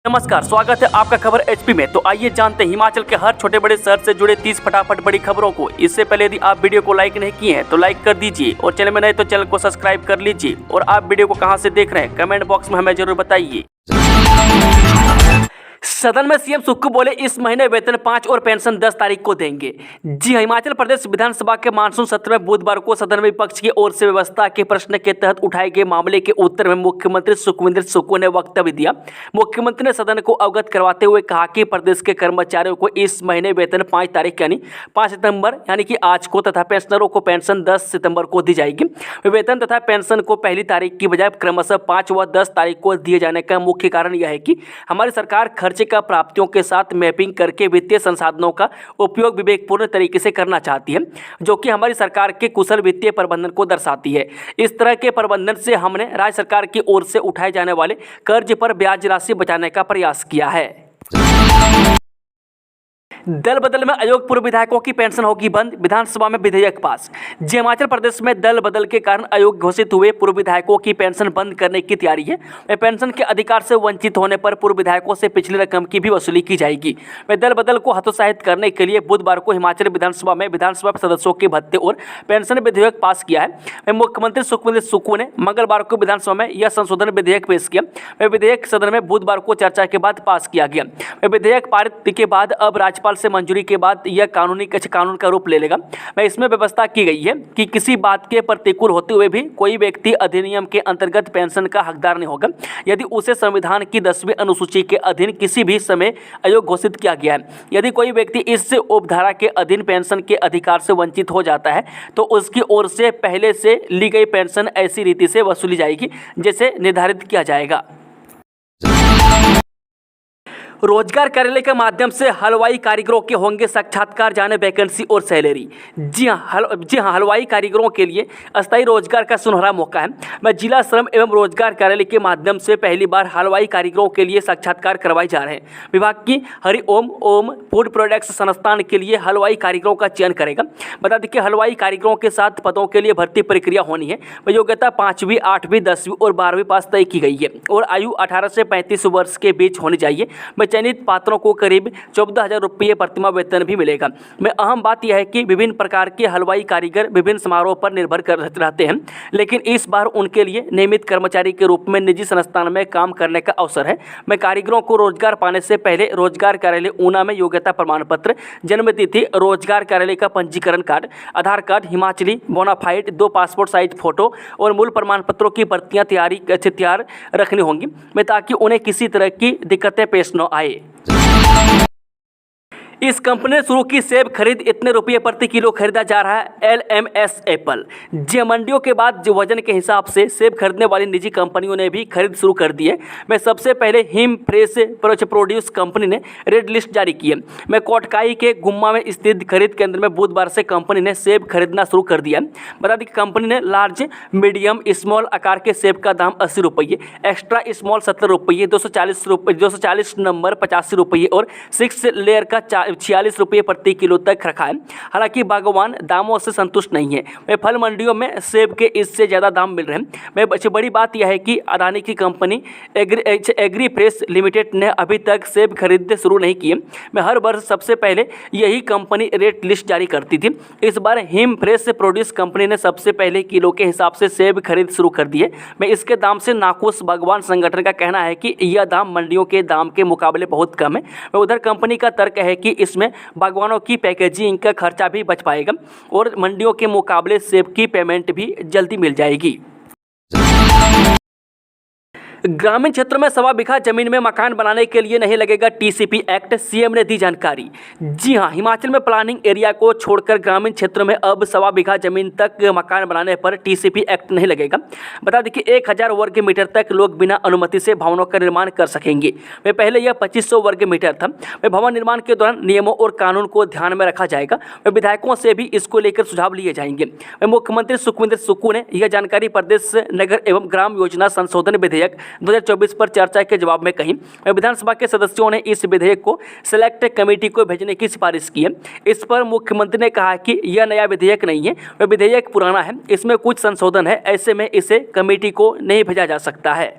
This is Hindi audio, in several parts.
नमस्कार, स्वागत है आपका खबर एचपी में। तो आइए जानते हैं हिमाचल के हर छोटे बड़े शहर से जुड़े 30 फटाफट बड़ी खबरों को। इससे पहले यदि आप वीडियो को लाइक नहीं किए हैं तो लाइक कर दीजिए और चैनल में नए तो चैनल को सब्सक्राइब कर लीजिए। और आप वीडियो को कहां से देख रहे हैं कमेंट बॉक्स में हमें जरूर बताइए। सदन में सीएम सुक्खू बोले इस महीने वेतन 5 और पेंशन 10 तारीख को देंगे। जी हां, हिमाचल प्रदेश विधानसभा के मानसून सत्र में बुधवार को सदन में विपक्ष की ओर से व्यवस्था के प्रश्न के तहत उठाए गए मामले के उत्तर में मुख्यमंत्री सुखविंदर सुक्खू ने वक्तव्य दिया। मुख्यमंत्री ने सदन को अवगत करवाते हुए कहा कि प्रदेश के कर्मचारियों को इस महीने वेतन 5 तारीख यानी 5 सितंबर यानी कि आज को तथा पेंशनरों को पेंशन 10 सितंबर को दी जाएगी। वेतन तथा पेंशन को पहली तारीख की बजाय क्रमशः 5 व 10 तारीख को दिए जाने का मुख्य कारण यह है कि हमारी सरकार खर्चे का प्राप्तियों के साथ मैपिंग करके वित्तीय संसाधनों का उपयोग विवेकपूर्ण तरीके से करना चाहती है, जो कि हमारी सरकार के कुशल वित्तीय प्रबंधन को दर्शाती है। इस तरह के प्रबंधन से हमने राज्य सरकार की ओर से उठाए जाने वाले कर्ज पर ब्याज राशि बचाने का प्रयास किया है। दल बदल में अयोग्य पूर्व विधायकों की पेंशन होगी बंद, विधानसभा में विधेयक पास। जी हिमाचल प्रदेश में दल बदल के कारण अयोग्य घोषित हुए पूर्व विधायकों की पेंशन बंद करने की तैयारी है। वे पेंशन के अधिकार से वंचित होने पर पूर्व विधायकों से पिछली रकम की भी वसूली की जाएगी। वे दल बदल को हतोत्साहित करने के लिए बुधवार को हिमाचल विधानसभा में विधानसभा सदस्यों के भत्ते और पेंशन विधेयक पास किया है। मुख्यमंत्री सुखविंदर सुक्खू ने मंगलवार को विधानसभा में यह संशोधन विधेयक पेश किया। वह विधेयक सदन में बुधवार को चर्चा के बाद पास किया गया। वह विधेयक पारित के बाद अब राज्यपाल से मंजूरी के बाद यह कानून का रूप ले लेगा। मैं इसमें व्यवस्था की गई है कि किसी बात के प्रतिकूल होते हुए भी कोई व्यक्ति अधिनियम के अंतर्गत पेंशन का हकदार नहीं होगा यदि उसे संविधान की 10वीं अनुसूची के अधीन किसी भी समय अयोग्य घोषित किया गया है। यदि कोई व्यक्ति इस उपधारा के अधीन पेंशन के अधिकार से वंचित हो जाता है तो उसकी ओर से पहले से ली गई पेंशन ऐसी रीति से वसूली जाएगी जैसे निर्धारित किया जाएगा। रोजगार कार्यालय के माध्यम से हलवाई कारीगरों के होंगे साक्षात्कार जाने वैकेंसी और सैलरी। जी हाँ, हलवाई कारीगरों के लिए अस्थायी रोजगार का सुनहरा मौका है। मैं जिला श्रम एवं रोजगार कार्यालय के माध्यम से पहली बार हलवाई कारीगरों के लिए साक्षात्कार करवाए जा रहे हैं। विभाग की हरि ओम फूड प्रोडक्ट्स संस्थान के लिए हलवाई कारीगरों का चयन करेगा। बता दें कि हलवाई कारीगरों के 7 पदों के लिए भर्ती प्रक्रिया होनी है। योग्यता 5वीं, 8वीं, 10वीं और 12वीं पास तय की गई है और आयु 18 से 35 वर्ष के बीच होनी चाहिए। चयनित पात्रों को करीब 14,000 रुपये प्रतिमाह वेतन भी मिलेगा। में अहम बात यह है कि विभिन्न प्रकार के हलवाई कारीगर विभिन्न समारोह पर निर्भर कर रहते हैं, लेकिन इस बार उनके लिए नियमित कर्मचारी के रूप में निजी संस्थान में काम करने का अवसर है। मैं कारीगरों को रोजगार पाने से पहले रोजगार कार्यालय ऊना में योग्यता प्रमाण पत्र, जन्म तिथि, रोजगार कार्यालय का पंजीकरण card, Aadhaar card, Himachali bonafide, 2 passport size photo और मूल प्रमाण पत्रों की प्रतियां तैयार रखनी होंगी ताकि उन्हें किसी तरह की दिक्कतें पेश न आए। इस कंपनी ने शुरू की सेब खरीद, इतने रुपये प्रति किलो खरीदा जा रहा है LMS एप्पल। जी मंडियों के बाद वजन के हिसाब से सेब खरीदने वाली निजी कंपनियों ने भी खरीद शुरू कर दी है। मैं सबसे पहले हिम फ्रेश प्रोड्यूस कंपनी ने रेड लिस्ट जारी की है। मैं कोटकाई के गुम्मा में स्थित खरीद केंद्र में बुधवार से कंपनी ने सेब खरीदना शुरू कर दिया है। बता दें कि कंपनी ने लार्ज, मीडियम, स्मॉल आकार के सेब का दाम 80 रुपये, एक्स्ट्रा स्मॉल 70 रुपये, 240 नंबर 85 रुपये और 6 लेयर का 46 रुपये प्रति किलो तक रखा है। हालांकि बागवान दामों से संतुष्ट नहीं है। वे फल मंडियों में सेब के इससे ज़्यादा दाम मिल रहे हैं। बड़ी बात यह है कि अदानी की कंपनी एग्री फ्रेश लिमिटेड ने अभी तक सेब खरीदने शुरू नहीं किए। मैं हर वर्ष सबसे पहले यही कंपनी रेट लिस्ट जारी करती थी। इस बार हिम फ्रेश प्रोड्यूस कंपनी ने सबसे पहले किलो के हिसाब से सेब खरीद शुरू कर दिए। मैं इसके दाम से नाखुश बागवान संगठन का कहना है कि यह दाम मंडियों के दाम के मुकाबले बहुत कम है। उधर कंपनी का तर्क है कि इसमें बागवानों की पैकेजिंग का खर्चा भी बच पाएगा और मंडियों के मुकाबले सेब की पेमेंट भी जल्दी मिल जाएगी। ग्रामीण क्षेत्रों में 1.25 बीघा जमीन में मकान बनाने के लिए नहीं लगेगा TCP एक्ट, सीएम ने दी जानकारी। जी हां, हिमाचल में प्लानिंग एरिया को छोड़कर ग्रामीण क्षेत्रों में अब 1.25 बीघा जमीन तक मकान बनाने पर TCP एक्ट नहीं लगेगा। बता दें कि 1000 वर्ग मीटर तक लोग बिना अनुमति से भवनों का निर्माण कर सकेंगे। वे पहले यह 2500 वर्ग मीटर था। वे भवन निर्माण के दौरान नियमों और कानून को ध्यान में रखा जाएगा। वे विधायकों से भी इसको लेकर सुझाव लिए जाएंगे। वे मुख्यमंत्री सुखविंदर सुक्खू ने यह जानकारी प्रदेश नगर एवं ग्राम योजना संशोधन विधेयक 2024 पर चर्चा के जवाब में कही। विधानसभा के सदस्यों ने इस विधेयक को सेलेक्ट कमेटी को भेजने की सिफारिश की है। इस पर मुख्यमंत्री ने कहा कि यह नया विधेयक नहीं है, वह विधेयक पुराना है, इसमें कुछ संशोधन है, ऐसे में इसे कमेटी को नहीं भेजा जा सकता है।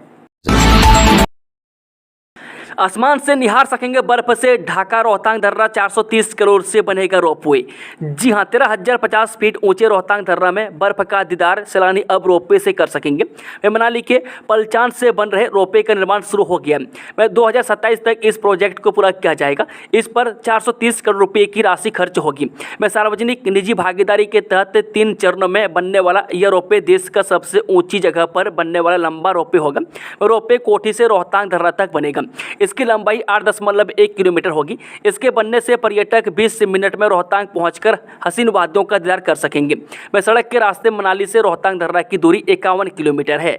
आसमान से निहार सकेंगे बर्फ से ढाका रोहतांग दर्रा 430 करोड़ से बनेगा रोपवे। जी हां, 13,050 फीट ऊंचे रोहतांग दर्रा में बर्फ का दीदार सैलानी अब रोपवे से कर सकेंगे। वे मनाली के पलचान से बन रहे रोपवे का निर्माण शुरू हो गया है। 2027 तक इस प्रोजेक्ट को पूरा किया जाएगा। इस पर 430 करोड़ रुपये की राशि खर्च होगी। सार्वजनिक निजी भागीदारी के तहत 3 चरणों में बनने वाला यह रोपवे देश का सबसे ऊंची जगह पर बनने वाला लंबा रोपवे होगा। रोपवे कोठी से रोहतांग दर्रा तक बनेगा। इसकी लंबाई 8.1 किलोमीटर होगी। इसके बनने से पर्यटक 20 मिनट में रोहतांग पहुंचकर हसीन वादियों का दीदार कर सकेंगे। सड़क के रास्ते मनाली से रोहतांग दर्रा की दूरी 51 किलोमीटर है।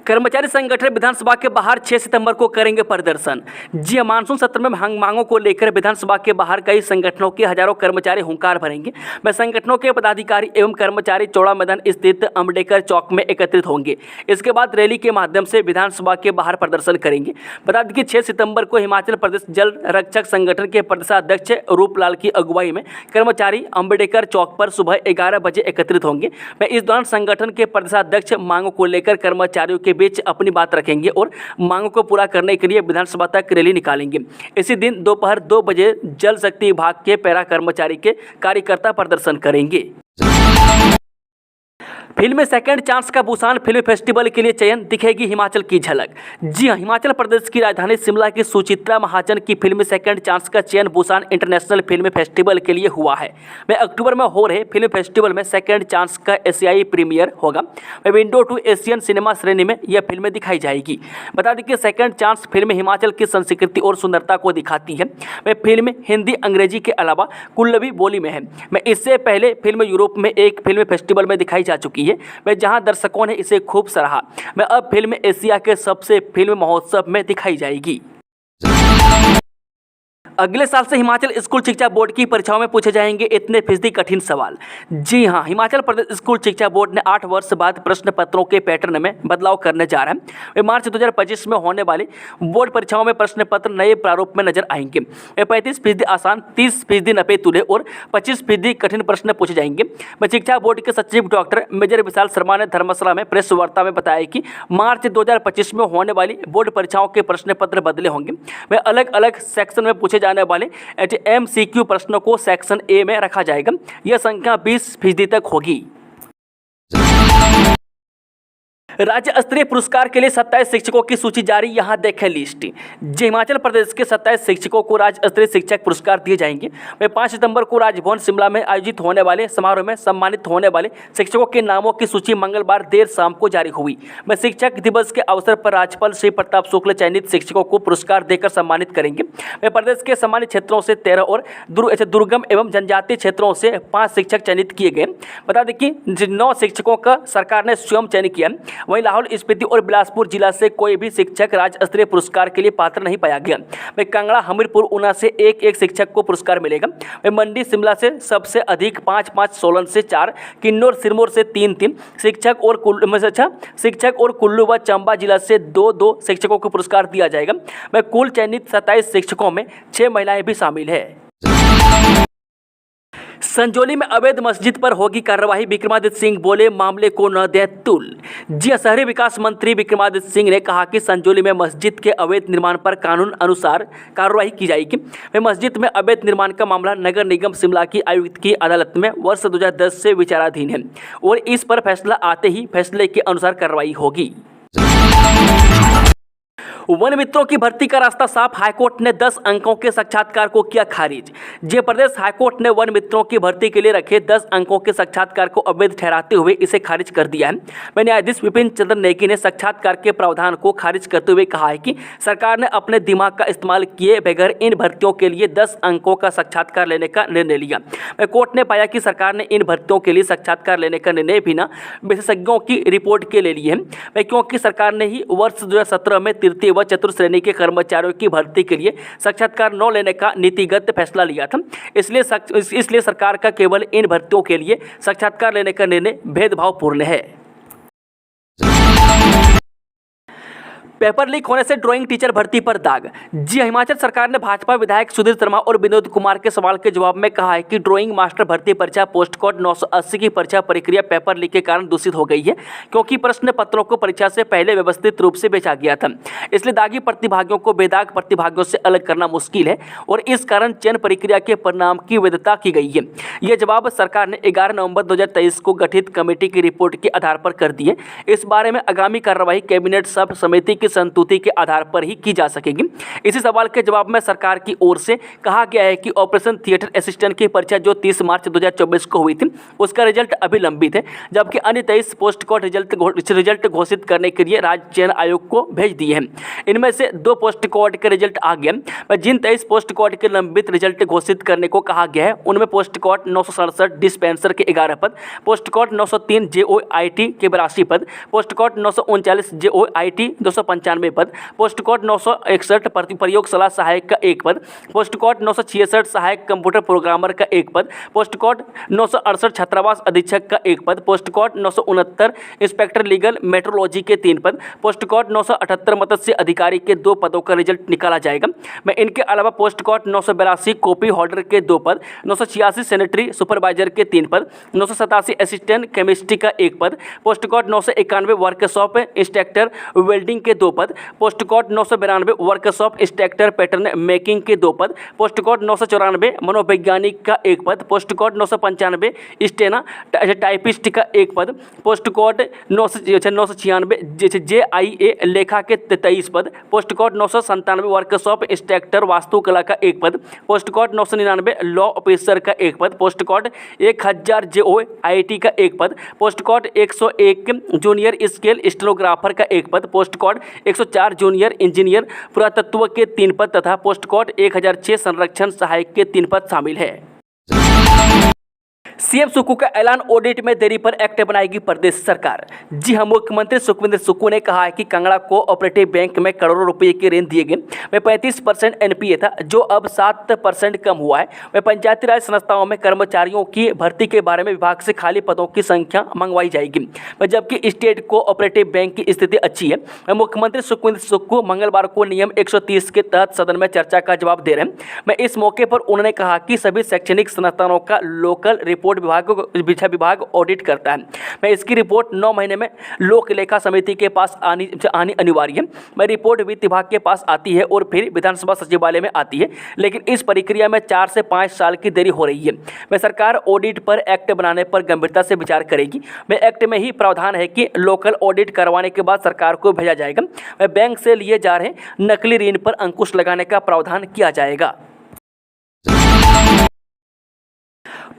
कर्मचारी संगठन विधानसभा के बाहर 6 सितंबर को करेंगे प्रदर्शन। जी, मानसून सत्र में मांगों को लेकर विधानसभा के बाहर कई संगठनों के हजारों कर्मचारी हुंकार भरेंगे। संगठनों के पदाधिकारी एवं कर्मचारी चौड़ा मैदान स्थित अम्बेडकर चौक में एकत्रित होंगे। इसके बाद रैली के माध्यम से विधानसभा के बाहर प्रदर्शन करेंगे। बता दें कि 6 सितंबर को हिमाचल प्रदेश जल रक्षक संगठन के प्रदेशाध्यक्ष रूपलाल की अगुवाई में कर्मचारी अम्बेडकर चौक पर सुबह 11 बजे एकत्रित होंगे। इस दौरान संगठन के प्रदेशाध्यक्ष मांगों को लेकर कर्मचारियों के बीच अपनी बात रखेंगे और मांगों को पूरा करने के लिए विधानसभा तक रैली निकालेंगे। इसी दिन दोपहर 2 बजे जल शक्ति विभाग के पैरा कर्मचारी के कार्यकर्ता प्रदर्शन करेंगे। फिल्म सेकंड चांस का बुसान फिल्म फेस्टिवल के लिए चयन, दिखेगी हिमाचल की झलक। जी हां, हिमाचल प्रदेश की राजधानी शिमला की सुचित्रा महाजन की फिल्म सेकंड चांस का चयन बुसान इंटरनेशनल फिल्म फेस्टिवल के लिए हुआ है। अक्टूबर में हो रहे फिल्म फेस्टिवल में सेकंड चांस का एशियाई प्रीमियर होगा। विंडो टू एशियन सिनेमा श्रेणी में यह फिल्म दिखाई जाएगी। बता दें कि सेकंड चांस फिल्म हिमाचल की संस्कृति और सुंदरता को दिखाती है। फिल्म हिंदी अंग्रेजी के अलावा कुल्लवी बोली में है। इससे पहले फिल्म यूरोप में एक फिल्म फेस्टिवल में दिखाई जा चुकी है, जहां दर्शकों ने इसे खूब सराहा। अब फिल्म एशिया के सबसे फिल्म महोत्सव में दिखाई जाएगी। अगले साल से हिमाचल स्कूल शिक्षा बोर्ड की परीक्षाओं में पूछे जाएंगे इतने फीसदी कठिन सवाल। जी हां, हिमाचल प्रदेश स्कूल शिक्षा बोर्ड ने 8 वर्ष बाद प्रश्न पत्रों के पैटर्न में बदलाव करने जा रहा है। मार्च 2025 में होने वाली बोर्ड परीक्षाओं में प्रश्न पत्र नए प्रारूप में नजर आएंगे। 35% आसान, 30% नपे तुले और 25% कठिन प्रश्न पूछे जाएंगे। शिक्षा बोर्ड के सचिव डॉक्टर मेजर विशाल शर्मा ने धर्मशाला में प्रेस वार्ता में बताया कि मार्च 2025 में होने वाली बोर्ड परीक्षाओं के प्रश्न पत्र बदले होंगे। अलग अलग सेक्शन में पूछे जाने वाले MCQ प्रश्नों को सेक्शन ए में रखा जाएगा। यह संख्या 20% तक होगी। राज्य स्तरीय पुरस्कार के लिए 27 शिक्षकों की सूची जारी, यहां देखें लिस्ट। हिमाचल प्रदेश के 27 शिक्षकों को राज्य स्तरीय शिक्षक पुरस्कार दिए जाएंगे। 5 सितंबर को राजभवन शिमला में आयोजित होने वाले समारोह में सम्मानित होने वाले शिक्षकों के नामों की सूची मंगलवार देर शाम को जारी हुई। शिक्षक दिवस के अवसर पर राज्यपाल श्री प्रताप शुक्ल चयनित शिक्षकों को पुरस्कार देकर सम्मानित करेंगे। प्रदेश के सम्मानित क्षेत्रों से 13 और दुर्गम एवं जनजातीय क्षेत्रों से 5 शिक्षक चयनित किए गए। बता दें कि 9 शिक्षकों का सरकार ने स्वयं चयन किया। वहीं लाहौल स्पीति और बिलासपुर जिला से कोई भी शिक्षक राज्य स्तरीय पुरस्कार के लिए पात्र नहीं पाया गया। कांगड़ा, हमीरपुर, ऊना से एक शिक्षक को पुरस्कार मिलेगा। मंडी, शिमला से सबसे अधिक 5, सोलन से 4, किन्नौर, सिरमौर से 3, शिक्षक और कुल्लू व चंबा जिला से 2 शिक्षकों को पुरस्कार दिया जाएगा। कुल चयनित 27 शिक्षकों में 6 महिलाएं भी शामिल है। संजौली में अवैध मस्जिद पर होगी कार्रवाई, विक्रमादित्य सिंह बोले मामले को न दें तुल। जी, शहरी विकास मंत्री विक्रमादित्य सिंह ने कहा कि संजौली में मस्जिद के अवैध निर्माण पर कानून अनुसार कार्रवाई की जाएगी। मस्जिद में अवैध निर्माण का मामला नगर निगम शिमला की आयुक्त की अदालत में वर्ष 2010 से विचाराधीन है और इस पर फैसला आते ही फैसले के अनुसार कार्रवाई होगी। वन मित्रों की भर्ती का रास्ता साफ, हाईकोर्ट ने 10 अंकों के साक्षात्कार को किया खारिज। जय प्रदेश हाईकोर्ट ने वन मित्रों की भर्ती के लिए रखे 10 अंकों के साक्षात्कार को अवैध ठहराते हुए इसे खारिज कर दिया है। न्यायाधीश विपिन चंद्र नेगी ने साक्षात्कार के प्रावधान को खारिज करते हुए कहा है कि सरकार ने अपने दिमाग का इस्तेमाल किए बगैर इन भर्तियों के लिए 10 अंकों का साक्षात्कार लेने का निर्णय लिया। कोर्ट ने पाया कि सरकार ने इन भर्तियों के लिए साक्षात्कार लेने का निर्णय बिना विशेषज्ञों की रिपोर्ट के ले लिए है, क्योंकि सरकार ने ही वर्ष 2017 में तृतीय व चतुर्थ श्रेणी के कर्मचारियों की भर्ती के लिए साक्षात्कार न लेने का नीतिगत फैसला लिया था। इसलिए सरकार का केवल इन भर्तियों के लिए साक्षात्कार लेने का निर्णय भेदभावपूर्ण है। पेपर लीक होने से ड्राइंग टीचर भर्ती पर दाग। जी, हिमाचल सरकार ने भाजपा विधायक सुधीर शर्मा और विनोद कुमार के सवाल के जवाब में कहा है कि ड्राइंग मास्टर भर्ती परीक्षा पोस्ट कोड 980 की परीक्षा प्रक्रिया पेपर लीक के कारण दूषित हो गई है, क्योंकि प्रश्न पत्रों को परीक्षा से पहले व्यवस्थित रूप से बेचा गया था। इसलिए दागी प्रतिभागियों को बेदाग प्रतिभागियों से अलग करना मुश्किल है और इस कारण चयन प्रक्रिया के परिणाम की वैधता की गई है। यह जवाब सरकार ने 11 नवंबर 2023 को गठित कमेटी की रिपोर्ट के आधार पर कर दी है। इस बारे में आगामी कार्रवाई कैबिनेट सब समिति की संतुति के आधार पर ही की जा सकेगी। इसी सवाल के जवाब में सरकार की ओर से कहा गया है कि ऑपरेशन थिएटर असिस्टेंट की परीक्षा जो 30 मार्च 2024 को हुई थी, उसका रिजल्ट अभी लंबित है, जबकि अन्य 23 पोस्ट कोड रिजल्ट घोषित करने के लिए राज्य चयन आयोग को भेज दिए हैं। इनमें से 2 पोस्ट कोड के रिजल्ट आ गए। जिन 23 पोस्ट कोड के लंबित रिजल्ट घोषित करने को कहा गया है, उनमें पोस्ट कोड 967 डिस्पेंसर के 11 पद, पोस्ट कोड 903 JOIT के 82 पद, पोस्ट कोड 939 JOIT 295 पद, पोस्ट कोड 961 प्रयोगशाला सहायक का 1 पद, पोस्ट कोड 966 सहायक कंप्यूटर प्रोग्रामर का 1 पद, पोस्ट कोड 968 छात्रावास अधीक्षक का 1 पद, post code 969 inspector legal metrology के 3 पद, पोस्ट कोड 978 मत्स्य अधिकारी के 2 पदों का रिजल्ट निकाला जाएगा। मैं इनके अलावा पोस्ट कोड 982 कॉपी होल्डर के 2 पद, 986 सैनिटरी सुपरवाइजर के 3 पद, 987 असिस्टेंट केमिस्ट्री का 1 पद, post code 991 workshop instructor welding के 2 पद, post code 992 workshop instructor pattern making के 2 पद, पोस्ट कोड 994 मनोवैज्ञानिक का 1 पद, पोस्ट कोड 995 स्टेना टाइपिस्ट का 1 पद, पोस्ट कोड 996 JIA लेखा के 23 पद, पोस्ट कोड 997 वर्कशॉप इंस्ट्रक्टर वास्तुकला का 1 पद, पोस्ट कोड 999 लॉ ऑफिसर का 1 पद, पोस्ट कोड 1000 JOIT का 1 पद, post code 101 junior scale stenographer का 1 पद, पोस्ट कोड 104 जूनियर इंजीनियर पुरातत्व के 3 पद तथा पोस्ट कोड 1006 संरक्षण सहायक के 3 पद शामिल है। सीएम सुक्खू का ऐलान, ऑडिट में देरी पर एक्ट बनाएगी प्रदेश सरकार। जी हां, मुख्यमंत्री सुखविंदर सुक्खू ने कहा है कि कांगड़ा कोऑपरेटिव बैंक में करोड़ों रुपए के ऋण दिए गए। में 35% NPA था, जो अब 7% कम हुआ है। में पंचायती राज संस्थाओं में कर्मचारियों की भर्ती के बारे में विभाग से खाली पदों की संख्या मंगवाई जाएगी, जबकि स्टेट कोऑपरेटिव बैंक की स्थिति अच्छी है। मुख्यमंत्री सुखविंदर सुक्खू मंगलवार को नियम 130 के तहत सदन में चर्चा का जवाब दे रहे हैं। मैं इस मौके पर उन्होंने कहा कि सभी शैक्षणिक संस्थानों का लोकल रिपोर्ट विभाग ऑडिट करता है। मैं इसकी रिपोर्ट 9 महीने में लोक लेखा समिति के पास आनी अनिवार्य है। मैं रिपोर्ट वित्त विभाग के पास आती है और फिर विधानसभा सचिवालय में आती है, लेकिन इस प्रक्रिया में 4 से 5 साल की देरी हो रही है। मैं सरकार ऑडिट पर एक्ट बनाने पर गंभीरता से विचार करेगी। मैं एक्ट में ही प्रावधान है कि लोकल ऑडिट करवाने के बाद सरकार को भेजा जाएगा। मैं बैंक से लिए जा रहे नकली ऋण पर अंकुश लगाने का प्रावधान किया जाएगा।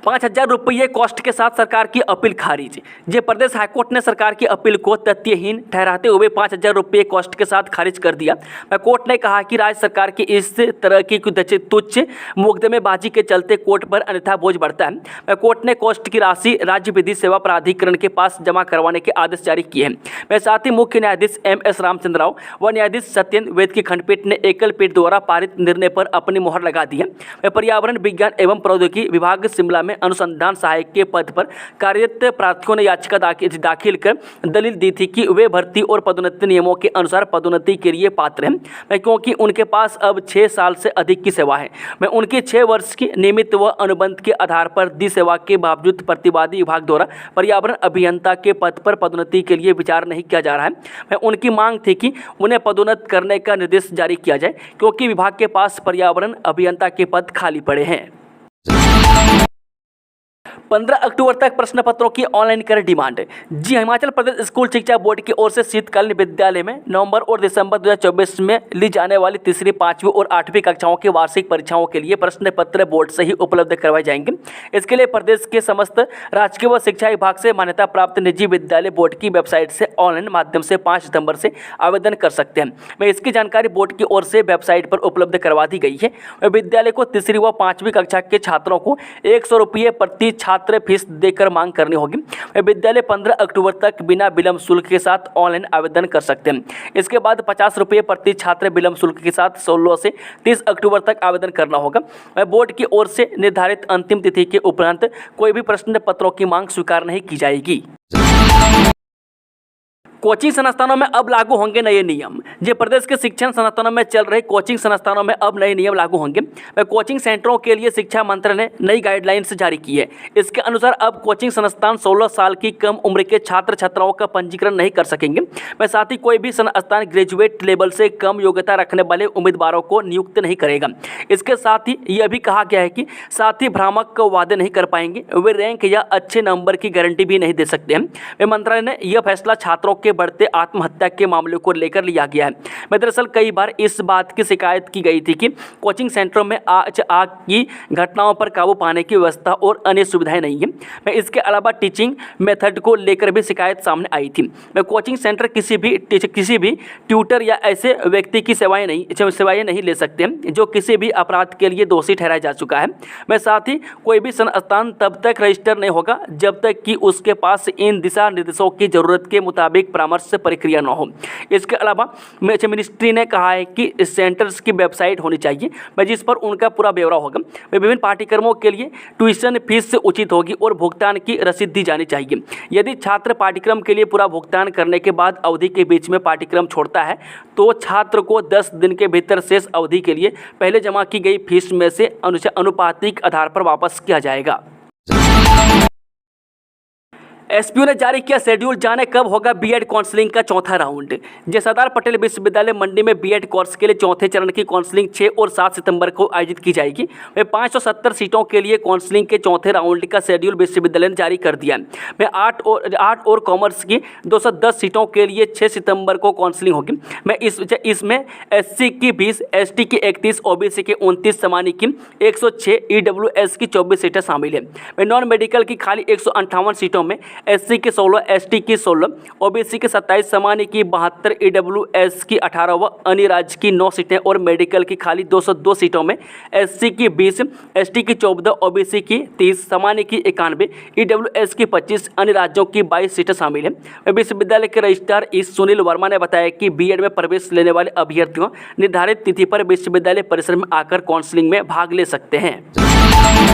5000 रुपये कॉस्ट के साथ सरकार की अपील खारिज। जे प्रदेश हाईकोर्ट ने सरकार की अपील को तथ्यहीन ठहराते हुए 5000 रुपये कॉस्ट के साथ खारिज कर दिया। कोर्ट ने कहा कि राज्य सरकार की इस तरह की तुच्छ मुकदमेबाजी के चलते कोर्ट पर अन्यथा बोझ बढ़ता है। कोर्ट ने कॉस्ट की राशि राज्य विधि सेवा प्राधिकरण के पास जमा करवाने के आदेश जारी किए हैं। साथ ही मुख्य न्यायाधीश MS रामचंद्र राव व न्यायाधीश सत्येंद्र वैद की खंडपीठ ने एकल पीठ द्वारा पारित निर्णय पर अपनी मोहर लगा दी है। पर्यावरण विज्ञान एवं प्रौद्योगिकी विभाग शिमला में अनुसंधान सहायक के पद पर कार्यरत प्रार्थियों ने याचिका दाखिल कर दलील दी थी कि वे भर्ती और पदोन्नति नियमों के अनुसार पदोन्नति के लिए पात्र हैं, क्योंकि उनके पास अब 6 साल से अधिक की सेवा है। मैं उनकी 6 वर्ष की नियमित व अनुबंध के आधार पर दी सेवा के बावजूद प्रतिवादी विभाग द्वारा पर्यावरण अभियंता के पद पर पदोन्नति के लिए विचार नहीं किया जा रहा है। मैं उनकी मांग थी कि उन्हें पदोन्नत करने का निर्देश जारी किया जाए, क्योंकि विभाग के पास पर्यावरण अभियंता के पद खाली पड़े हैं। 15 अक्टूबर तक प्रश्न पत्रों की ऑनलाइन करें डिमांड। जी, हिमाचल प्रदेश स्कूल शिक्षा बोर्ड की ओर से शीतकालीन विद्यालय में नवंबर और दिसंबर 2024 में ली जाने वाली तीसरी, 5वीं और 8वीं कक्षाओं की वार्षिक परीक्षाओं के लिए प्रश्न पत्र बोर्ड से ही उपलब्ध करवाए जाएंगे। इसके लिए प्रदेश के समस्त राजकीय व शिक्षा विभाग से मान्यता प्राप्त निजी विद्यालय बोर्ड की वेबसाइट से ऑनलाइन माध्यम से 5 सितंबर से आवेदन कर सकते हैं। मैं इसकी जानकारी बोर्ड की ओर से वेबसाइट पर उपलब्ध करवा दी गई है। विद्यालय को तीसरी व 5वीं कक्षा के छात्रों को 100 रुपये प्रति छात्र फीस देकर मांग करनी होगी। विद्यालय 15 अक्टूबर तक बिना विलंब शुल्क के साथ ऑनलाइन आवेदन कर सकते हैं। इसके बाद 50 रुपये प्रति छात्र विलंब शुल्क के साथ 16 से 30 अक्टूबर तक आवेदन करना होगा। बोर्ड की ओर से निर्धारित अंतिम तिथि के उपरांत कोई भी प्रश्न पत्रों की मांग स्वीकार नहीं की जाएगी। कोचिंग संस्थानों में अब लागू होंगे नए नियम। जे प्रदेश के शिक्षण संस्थानों में चल रहे कोचिंग संस्थानों में अब नए नियम लागू होंगे। कोचिंग सेंटरों के लिए शिक्षा मंत्रालय ने नई गाइडलाइंस जारी की है। इसके अनुसार अब कोचिंग संस्थान 16 साल की कम उम्र के छात्र छात्राओं का पंजीकरण नहीं कर सकेंगे। साथ ही कोई भी संस्थान ग्रेजुएट लेवल से कम योग्यता रखने वाले उम्मीदवारों को नियुक्त नहीं करेगा। इसके साथ ही यह भी कहा गया है कि साथ ही भ्रामक वादे नहीं कर पाएंगे, वे रैंक या अच्छे नंबर की गारंटी भी नहीं दे सकते हैं। मंत्रालय ने यह फैसला छात्रों के बढ़ते आत्महत्या के मामले को लेकर लिया गया है। दरअसल कई बार इस बात की शिकायत की गई थी कि कोचिंग सेंटरों में आग की घटनाओं पर काबू पाने की व्यवस्था और अन्य सुविधाएं नहीं है। इसके अलावा टीचिंग मेथड को लेकर भी शिकायत सामने आई थी। कोचिंग सेंटर किसी भी ट्यूटर या ऐसे व्यक्ति की सेवाएं नहीं ले सकते हैं जो किसी भी अपराध के लिए दोषी ठहराया जा चुका है। साथ ही कोई भी संस्थान तब तक रजिस्टर नहीं होगा जब तक कि उसके पास इन दिशा निर्देशों की जरूरत के मुताबिक परामर्श प्रक्रिया न हो। इसके अलावा मिनिस्ट्री ने कहा है कि सेंटर्स की वेबसाइट होनी चाहिए जिस पर उनका पूरा ब्यौरा होगा। विभिन्न पाठ्यक्रमों के लिए ट्यूशन फीस उचित होगी और भुगतान की रसीद दी जानी चाहिए। यदि छात्र पाठ्यक्रम के लिए पूरा भुगतान करने के बाद अवधि के बीच में पाठ्यक्रम छोड़ता है तो छात्र को 10 दिन के भीतर शेष अवधि के लिए पहले जमा की गई फीस में से अनुपातिक आधार पर वापस किया जाएगा। एसपीयू ने जारी किया शेड्यूल, जाने कब होगा बीएड काउंसलिंग का चौथा राउंड। जय सरदार पटेल विश्वविद्यालय मंडी में बीएड कोर्स के लिए चौथे चरण की काउंसलिंग 6 और 7 सितंबर को आयोजित की जाएगी। 570 सीटों के लिए काउंसलिंग के चौथे राउंड का शेड्यूल विश्वविद्यालय ने जारी कर दिया है। 8 और कॉमर्स की 210 सीटों के लिए 6 सितंबर को काउंसलिंग होगी। इसमें एससी की 20, एसटी की 31, ओबीसी की 29, सामान्य की 106, ईडब्ल्यूएस की 24 सीटें शामिल हैं। नॉन मेडिकल की खाली 158 सीटों में एससी की 16, एसटी की 16, ओबीसी की 27, सामान्य की 72, ईडब्ल्यूएस की 18 व अन्य राज्य की 9 सीटें और मेडिकल की खाली 202 सीटों में एससी की 20, एसटी की 14, ओबीसी की 30, सामान्य की 91, ईडब्ल्यूएस की 25, अन्य राज्यों की 22 सीटें शामिल हैं। विश्वविद्यालय के रजिस्ट्रार सुनील वर्मा ने बताया कि बीएड में प्रवेश लेने वाले अभ्यर्थियों निर्धारित तिथि पर विश्वविद्यालय परिसर में आकर काउंसलिंग में भाग ले सकते हैं।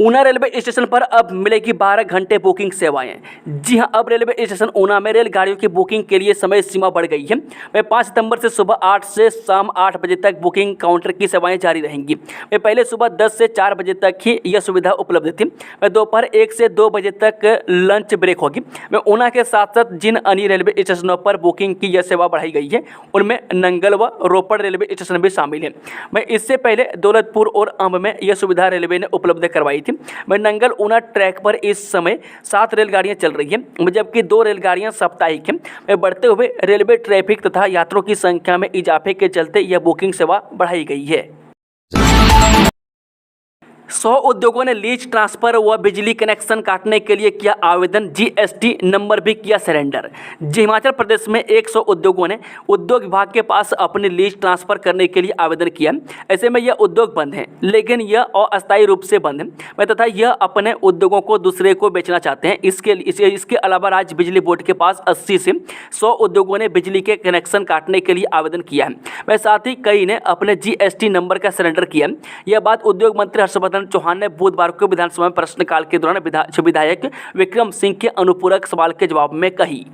ऊना रेलवे स्टेशन पर अब मिलेगी 12 घंटे बुकिंग सेवाएं। जी हां, अब रेलवे स्टेशन ऊना में रेलगाड़ियों की बुकिंग के लिए समय सीमा बढ़ गई है। 5 सितंबर से सुबह 8 से शाम 8 बजे तक बुकिंग काउंटर की सेवाएं जारी रहेंगी। पहले सुबह 10 से 4 बजे तक ही यह सुविधा उपलब्ध थी। दोपहर 1 से 2 बजे तक लंच ब्रेक होगी। ऊना के साथ साथ जिन अन्य रेलवे स्टेशनों पर बुकिंग की यह सेवा बढ़ाई गई है उनमें नंगल व रोपड़ रेलवे स्टेशन भी शामिल है। इससे पहले दौलतपुर और अंब में यह सुविधा रेलवे ने उपलब्ध करवाई थी। नंगल ऊना ट्रैक पर इस समय 7 रेलगाड़ियां चल रही हैं, जबकि 2 रेलगाड़ियां साप्ताहिक हैं। बढ़ते हुए रेलवे ट्रैफिक तथा यात्रियों की संख्या में इजाफे के चलते यह बुकिंग सेवा बढ़ाई गई है। 100 उद्योगों ने लीज ट्रांसफर व बिजली कनेक्शन काटने के लिए किया आवेदन, जीएसटी नंबर भी किया सरेंडर। हिमाचल प्रदेश में 100 उद्योगों ने उद्योग विभाग के पास अपनी लीज ट्रांसफर करने के लिए आवेदन किया। ऐसे में यह उद्योग बंद है, लेकिन यह अस्थायी रूप से बंद है तथा यह अपने उद्योगों को दूसरे को बेचना चाहते हैं। इसके अलावा राज्य बिजली बोर्ड के पास 80 से 100 उद्योगों ने बिजली के कनेक्शन काटने के लिए आवेदन किया है। साथ ही कई ने अपने जीएसटी नंबर का सरेंडर किया। यह बात उद्योग मंत्री हर्षवर्धन चौहान ने बुधवार को विधानसभा में प्रश्नकाल के दौरान विधायक विक्रम सिंह के अनुपूरक सवाल के जवाब में कही।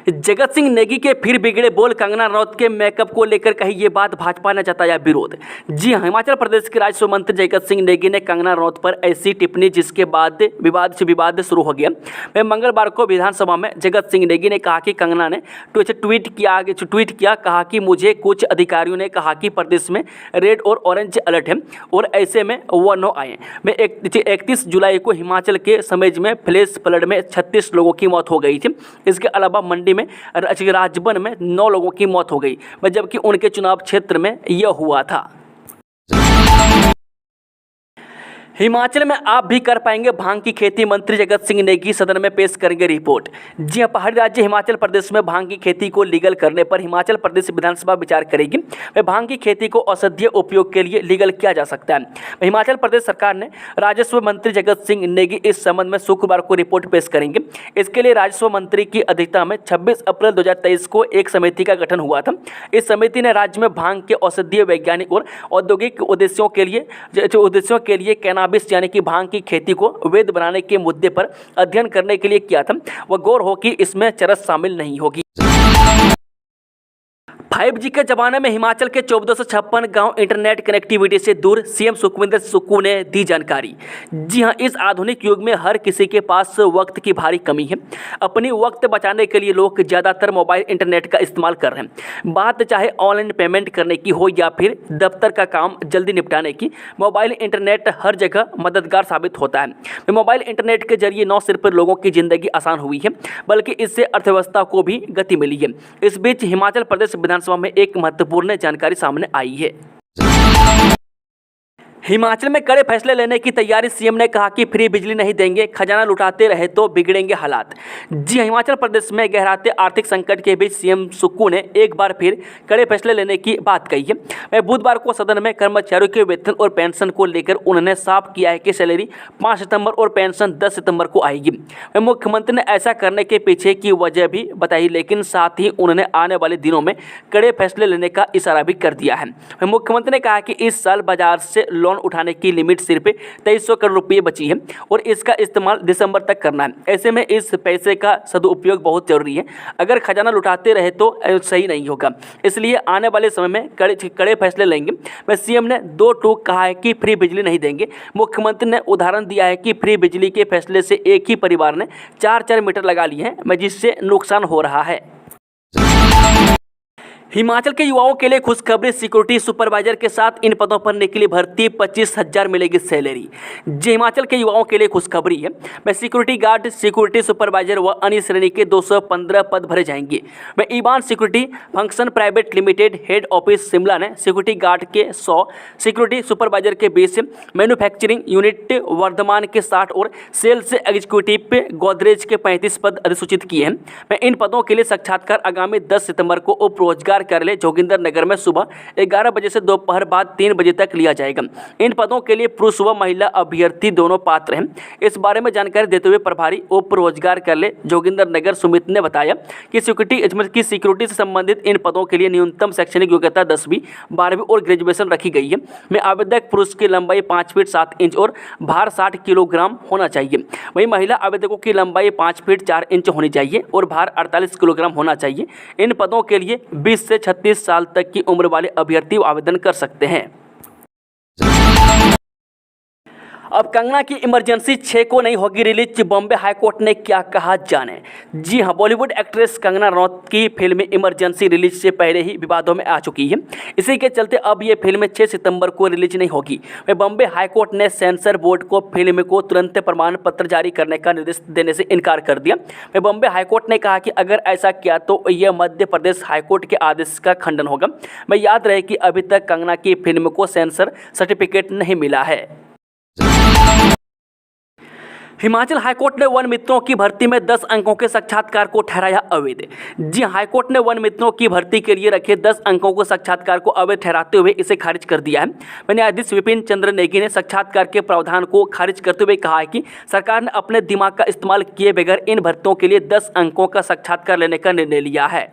जगत सिंह नेगी के फिर बिगड़े बोल, कंगना रनौत के मेकअप को लेकर कही ये बात, भाजपा ने जताया विरोध। जी हां, हिमाचल प्रदेश के राजस्व मंत्री जगत सिंह नेगी ने कंगना रनौत पर ऐसी टिप्पणी जिसके बाद विवाद शुरू हो गया। मंगलवार को विधानसभा में जगत सिंह नेगी ने कहा कि कंगना ने ट्वीट किया, कहा कि मुझे कुछ अधिकारियों ने कहा कि प्रदेश में रेड और ऑरेंज अलर्ट है और ऐसे में वह न आए। 31 जुलाई को हिमाचल के समेज में फ्लैश फ्लड में 36 लोगों की मौत हो गई थी। इसके अलावा मंडी में राजबन में 9 लोगों की मौत हो गई, जबकि उनके चुनाव क्षेत्र में यह हुआ था। हिमाचल में आप भी कर पाएंगे भांग की खेती, मंत्री जगत सिंह नेगी सदन में पेश करेंगे रिपोर्ट। जी हां, पहाड़ी राज्य हिमाचल प्रदेश में भांग की खेती को लीगल करने पर हिमाचल प्रदेश विधानसभा विचार करेगी। भांग की खेती को औषधीय उपयोग के लिए लीगल किया जा सकता है। हिमाचल प्रदेश सरकार ने राजस्व मंत्री जगत सिंह नेगी इस संबंध में शुक्रवार को रिपोर्ट पेश करेंगे। इसके लिए राजस्व मंत्री की अध्यक्षता में 26 अप्रैल 2023 को एक समिति का गठन हुआ था। इस समिति ने राज्य में भांग के औषधीय, वैज्ञानिक और औद्योगिक उद्देश्यों के लिए कैनाबिस कैनाबिस यानी कि भांग की खेती को वैध बनाने के मुद्दे पर अध्ययन करने के लिए किया था, वह गौर हो कि इसमें चरस शामिल नहीं होगी। 5G के जमाने में हिमाचल के 1456 गांव इंटरनेट कनेक्टिविटी से दूर, सीएम सुखविंदर सुक्खू ने दी जानकारी। जी हां, इस आधुनिक युग में हर किसी के पास वक्त की भारी कमी है। अपनी वक्त बचाने के लिए लोग ज़्यादातर मोबाइल इंटरनेट का इस्तेमाल कर रहे हैं। बात चाहे ऑनलाइन पेमेंट करने की हो या फिर दफ्तर का काम जल्दी निपटाने की, मोबाइल इंटरनेट हर जगह मददगार साबित होता है। मोबाइल इंटरनेट के जरिए न सिर्फ लोगों की ज़िंदगी आसान हुई है, बल्कि इससे अर्थव्यवस्था को भी गति मिली है। इस बीच हिमाचल प्रदेश विधानसभा में एक महत्वपूर्ण जानकारी सामने आई है। हिमाचल में कड़े फैसले लेने की तैयारी, सीएम ने कहा कि फ्री बिजली नहीं देंगे, खजाना लुटाते रहे तो बिगड़ेंगे हालात। जी, हिमाचल प्रदेश में गहराते आर्थिक संकट के बीच सीएम सुक्खू ने एक बार फिर कड़े फैसले लेने की बात कही है। वह बुधवार को सदन में कर्मचारियों के वेतन और पेंशन को लेकर उन्होंने साफ किया है कि सैलरी 5 सितंबर और पेंशन 10 सितंबर को आएगी। वह मुख्यमंत्री ने ऐसा करने के पीछे की वजह भी बताई, लेकिन साथ ही उन्होंने आने वाले दिनों में कड़े फैसले लेने का इशारा भी कर दिया है। वह मुख्यमंत्री ने कहा कि इस साल बाजार से लोन उठाने की लिमिट सिर्फ 2300 करोड़ रुपये बची है और इसका इस्तेमाल दिसंबर तक करना है। ऐसे में इस पैसे का सदुपयोग बहुत जरूरी है। अगर खजाना लुटाते रहे तो सही नहीं होगा, इसलिए आने वाले समय में कड़े फैसले लेंगे। वह सीएम ने 2 टूक कहा है कि फ्री बिजली नहीं देंगे। मुख्यमंत्री ने उदाहरण दिया है कि फ्री बिजली के फैसले से एक ही परिवार ने 4-4 मीटर लगा लिए हैं, जिससे नुकसान हो रहा है। हिमाचल के युवाओं के लिए खुशखबरी, सिक्योरिटी सुपरवाइजर के साथ इन पदों पर निकली भर्ती, 25,000 मिलेगी सैलरी। जी, हिमाचल के युवाओं के लिए खुशखबरी है। वह सिक्योरिटी गार्ड, सिक्योरिटी सुपरवाइजर व अन्य श्रेणी के 215 पद भरे जाएंगे। वह Evan security function private limited, head office Shimla ने सिक्योरिटी गार्ड के 100, सिक्योरिटी सुपरवाइजर के 20, मैन्युफैक्चरिंग यूनिट वर्धमान के 60 और सेल्स एग्जीक्यूटिव गोदरेज के 35 पद अधिसूचित किए हैं। वह इन पदों के लिए साक्षात्कार आगामी 10 सितंबर को उप रोजगार कार्यालय जोगिंदर नगर में सुबह 11 बजे से दोपहर बाद 3 बजे तक लिया जाएगा। इन पदों के लिए पुरुष व महिला अभ्यर्थी दोनों पात्र हैं। इस बारे में जानकारी देते हुए प्रभारी उप रोजगार कार्यालय जोगिंदर नगर सुमित ने बताया कि सिक्योरिटी से संबंधित इन पदों के लिए न्यूनतम शैक्षणिक योग्यता 10वीं, 12वीं और ग्रेजुएशन रखी गई है। में आवेदक पुरुष की लंबाई 5 फीट 7 इंच और भार 60 किलोग्राम होना चाहिए। वहीं महिला आवेदकों की लंबाई 5 फीट 4 इंच होनी चाहिए और भार 48 किलोग्राम होना चाहिए। इन पदों के लिए 20 से 36 साल तक की उम्र वाले अभ्यर्थी आवेदन कर सकते हैं। अब कंगना की इमरजेंसी 6 को नहीं होगी रिलीज, बॉम्बे हाईकोर्ट ने क्या कहा जाने। जी हां, बॉलीवुड एक्ट्रेस कंगना रनौत की फिल्म इमरजेंसी रिलीज से पहले ही विवादों में आ चुकी है। इसी के चलते अब ये फिल्म 6 सितंबर को रिलीज नहीं होगी। वह बॉम्बे हाईकोर्ट ने सेंसर बोर्ड को फिल्म को तुरंत प्रमाण पत्र जारी करने का निर्देश देने से इनकार कर दिया। वह बॉम्बे हाईकोर्ट ने कहा कि अगर ऐसा किया तो यह मध्य प्रदेश हाईकोर्ट के आदेश का खंडन होगा। मैं याद रहे कि अभी तक कंगना की फिल्म को सेंसर सर्टिफिकेट नहीं मिला है। हिमाचल हाईकोर्ट ने वन मित्रों की भर्ती में 10 अंकों के साक्षात्कार को ठहराया अवैध। जी, हाईकोर्ट ने वन मित्रों की भर्ती के लिए रखे 10 अंकों को साक्षात्कार को अवैध ठहराते हुए इसे खारिज कर दिया है। न्यायाधीश विपिन चंद्र नेगी ने साक्षात्कार के प्रावधान को खारिज करते हुए कहा है कि सरकार ने अपने दिमाग का इस्तेमाल किए बगैर इन भर्तियों के लिए 10 अंकों का साक्षात्कार लेने का निर्णय लिया है।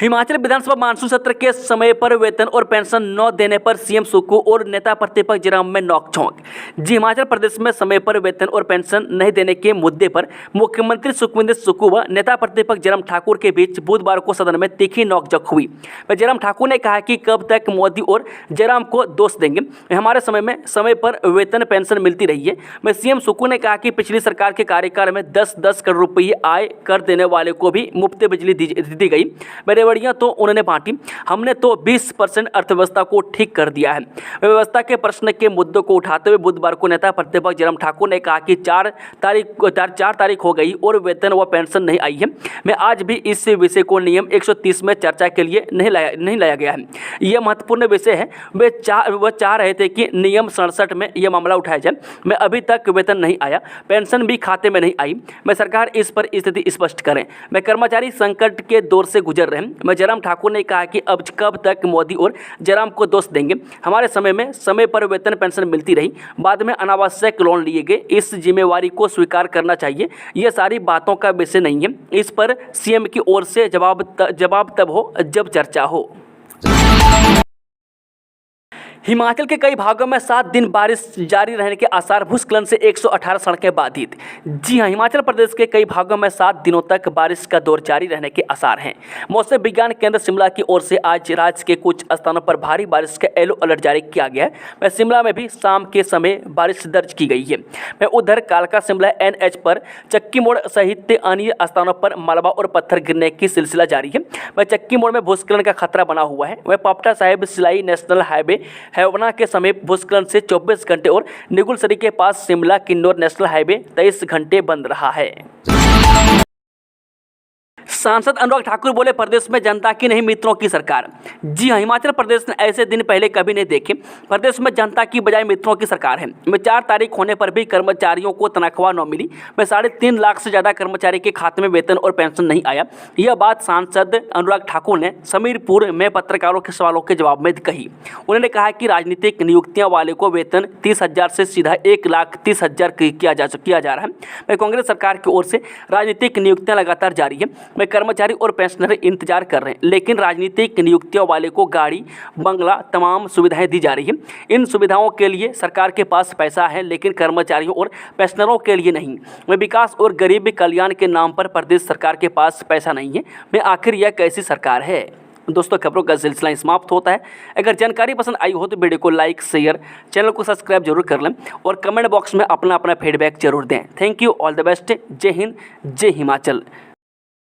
हिमाचल विधानसभा मानसून सत्र के समय पर वेतन और पेंशन न देने पर सीएम सुक्खू और नेता प्रतिपक्ष जयराम में नोकझोंक। जी, हिमाचल प्रदेश में समय पर वेतन और पेंशन नहीं देने के मुद्दे पर मुख्यमंत्री सुखविंदर सुक्खू व नेता प्रतिपक्ष जयराम ठाकुर के बीच बुधवार को सदन में तीखी नोकझोंक हुई। जयराम ठाकुर ने कहा कि कब तक मोदी और जयराम को दोष देंगे, हमारे समय में समय पर वेतन पेंशन मिलती रही है। मैं सीएम सुक्खू ने कहा कि पिछली सरकार के कार्यकाल में 10-10 करोड़ रुपये आय कर देने वाले को भी मुफ्त बिजली दी गई। रेवड़ियां तो उन्होंने बांटी, हमने तो 20% अर्थव्यवस्था को ठीक कर दिया है। व्यवस्था के प्रश्न के मुद्दों को उठाते हुए बुधवार को नेता प्रतिपक्ष जयराम ठाकुर ने कहा कि 4 तारीख हो गई और वेतन व पेंशन नहीं आई है। मैं आज भी इस विषय को नियम 130 में चर्चा के लिए नहीं लाया गया है। यह महत्वपूर्ण विषय है। वे चाह रहे थे कि नियम 67 में यह मामला उठाया जाए। मैं अभी तक वेतन नहीं आया, पेंशन भी खाते में नहीं आई। मैं सरकार इस पर स्थिति स्पष्ट करें। मैं कर्मचारी संकट के दौर से गुजर रहे हैं। मैं जयराम ठाकुर ने कहा कि अब कब तक मोदी और जयराम को दोष देंगे, हमारे समय में समय पर वेतन पेंशन मिलती रही, बाद में अनावश्यक लोन लिए गए। इस जिम्मेवारी को स्वीकार करना चाहिए। यह सारी बातों का विषय नहीं है। इस पर सीएम की ओर से जवाब तब हो जब चर्चा हो। हिमाचल के कई भागों में 7 दिन बारिश जारी रहने के आसार, भूस्खलन से 118 सड़कें बाधित। जी हां, हिमाचल प्रदेश के कई भागों में 7 दिनों तक बारिश का दौर जारी रहने के आसार हैं। मौसम विज्ञान केंद्र शिमला की ओर से आज राज्य के कुछ स्थानों पर भारी बारिश का येलो अलर्ट जारी किया गया है। वह शिमला में भी शाम के समय बारिश दर्ज की गई है। वह उधर कालका शिमला NH पर चक्की मोड़ सहित अन्य स्थानों पर मलबा और पत्थर गिरने की सिलसिला जारी है। वह चक्की मोड़ में भूस्खलन का खतरा बना हुआ है। वह पापटा साहिब सिलाई नेशनल हाईवे हैवना के समीप भूस्खलन से 24 घंटे और निगुलसरी के पास शिमला किन्नौर नेशनल हाईवे 23 घंटे बंद रहा है। सांसद अनुराग ठाकुर बोले, प्रदेश में जनता की नहीं मित्रों की सरकार। जी हां, हिमाचल प्रदेश ने ऐसे दिन पहले कभी नहीं देखे। प्रदेश में जनता की बजाय मित्रों की सरकार है। में 4 तारीख होने पर भी कर्मचारियों को तनख्वाह न मिली। में 3.5 लाख से ज़्यादा कर्मचारी के खाते में वेतन और पेंशन नहीं आया। यह बात सांसद अनुराग ठाकुर ने समीरपुर में पत्रकारों के सवालों के जवाब में कही। उन्होंने कहा कि राजनीतिक नियुक्तियां वाले को वेतन 30,000 से सीधा 1,30,000 किया जा रहा है। मैं कांग्रेस सरकार की ओर से राजनीतिक नियुक्तियां लगातार जारी है। मैं कर्मचारी और पेंशनर इंतजार कर रहे हैं, लेकिन राजनीतिक नियुक्तियों वाले को गाड़ी, बंगला, तमाम सुविधाएं दी जा रही है। इन सुविधाओं के लिए सरकार के पास पैसा है, लेकिन कर्मचारियों और पेंशनरों के लिए नहीं। मैं विकास और गरीब कल्याण के नाम पर प्रदेश सरकार के पास पैसा नहीं है। मैं आखिर यह कैसी सरकार है। दोस्तों, खबरों का सिलसिला समाप्त होता है। अगर जानकारी पसंद आई हो तो वीडियो को लाइक, शेयर, चैनल को सब्सक्राइब जरूर कर लें और कमेंट बॉक्स में अपना फीडबैक जरूर दें। Thank you, all the best. जय हिंद, जय हिमाचल।